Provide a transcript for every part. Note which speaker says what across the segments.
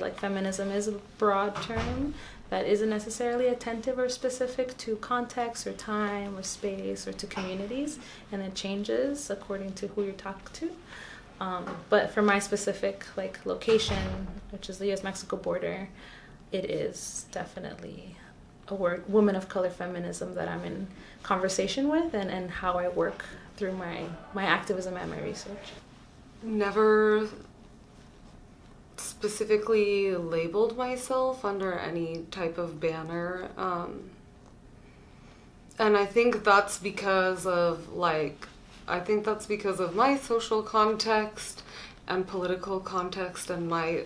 Speaker 1: Like feminism is a broad term that isn't necessarily attentive or specific to context or time or space or to communities, and it changes according to who you talk to. But for my specific location, which is the U.S.-Mexico border, it is definitely a woman of color feminism that I'm in conversation with, and how I work through my activism and my research.
Speaker 2: Never specifically labeled myself under any type of banner, and I think that's because of my social context and political context and my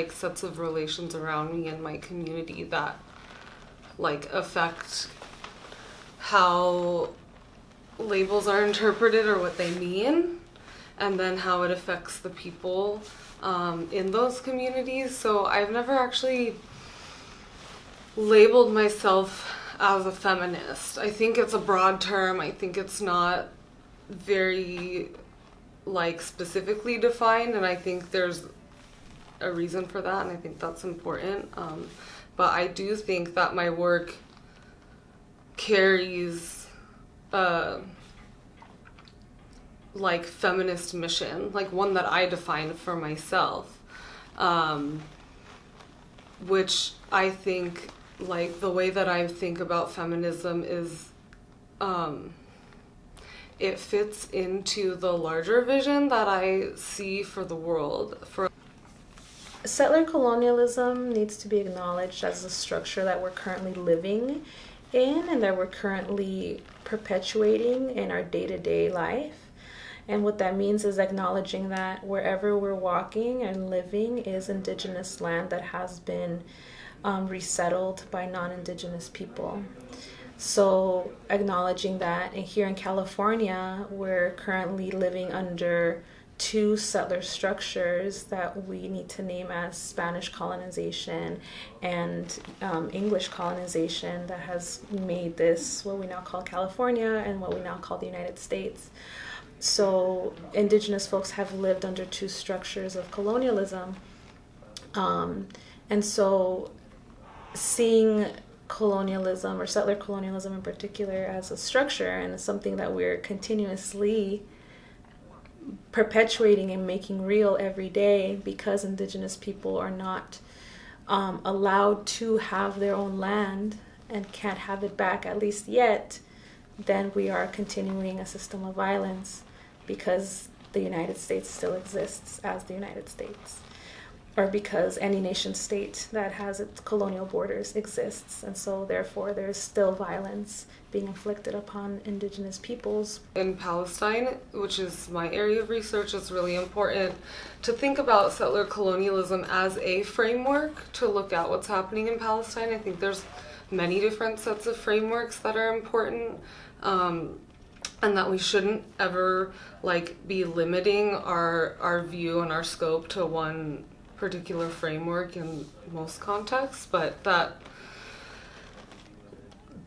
Speaker 2: sets of relations around me and my community that affect how labels are interpreted or what they mean, and then how it affects the people in those communities. So I've never actually labeled myself as a feminist. I think it's a broad term. I think it's not very specifically defined, and I think there's a reason for that, and I think that's important. But I do think that my work carries feminist mission, one that I define for myself, which I think the way that I think about feminism is it fits into the larger vision that I see for the world.
Speaker 1: Settler colonialism needs to be acknowledged as a structure that we're currently living in and that we're currently perpetuating in our day-to-day life. And what that means is acknowledging that wherever we're walking and living is indigenous land that has been resettled by non-indigenous people. So acknowledging that here in California, we're currently living under two settler structures that we need to name as Spanish colonization and English colonization that has made this what we now call California and what we now call the United States. So indigenous folks have lived under two structures of colonialism. And so seeing colonialism, or settler colonialism in particular, as a structure and as something that we're continuously perpetuating and making real every day because indigenous people are not allowed to have their own land and can't have it back, at least yet, then we are continuing a system of violence because the United States still exists as the United States, or because any nation state that has its colonial borders exists, and so therefore there's still violence being inflicted upon indigenous peoples.
Speaker 2: In Palestine, which is my area of research, it's really important to think about settler colonialism as a framework to look at what's happening in Palestine. I think there's many different sets of frameworks that are important, and that we shouldn't ever be limiting our view and our scope to one particular framework in most contexts, but that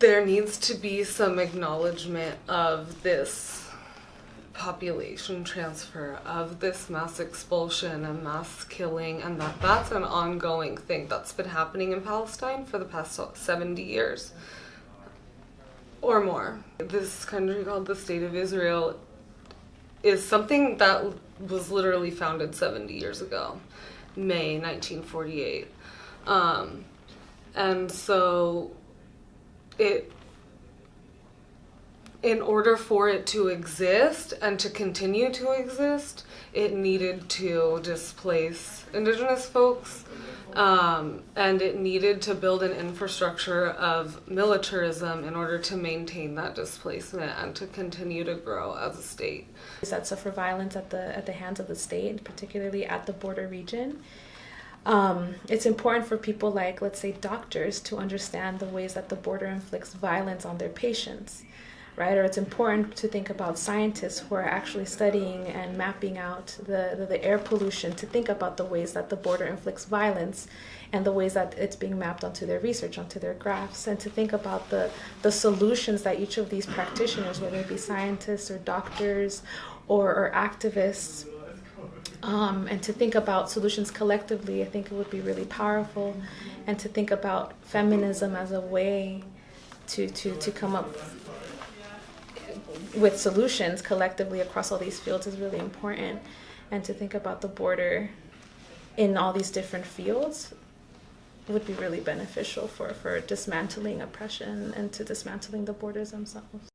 Speaker 2: there needs to be some acknowledgement of this population transfer, of this mass expulsion and mass killing, and that's an ongoing thing that's been happening in Palestine for the past 70 years or more. This country called the State of Israel is something that was literally founded 70 years ago. May 1948. And so in order for it to exist and to continue to exist, it needed to displace indigenous folks, and it needed to build an infrastructure of militarism in order to maintain that displacement and to continue to grow as a state.
Speaker 1: That suffer violence at the hands of the state, particularly at the border region. It's important for people like, let's say, doctors to understand the ways that the border inflicts violence on their patients, right? Or it's important to think about scientists who are actually studying and mapping out the air pollution, to think about the ways that the border inflicts violence and the ways that it's being mapped onto their research, onto their graphs, and to think about the solutions that each of these practitioners, whether it be scientists or doctors or activists, And to think about solutions collectively, I think it would be really powerful. And to think about feminism as a way to come up with solutions collectively across all these fields is really important. And to think about the border in all these different fields would be really beneficial for dismantling oppression and to dismantling the borders themselves.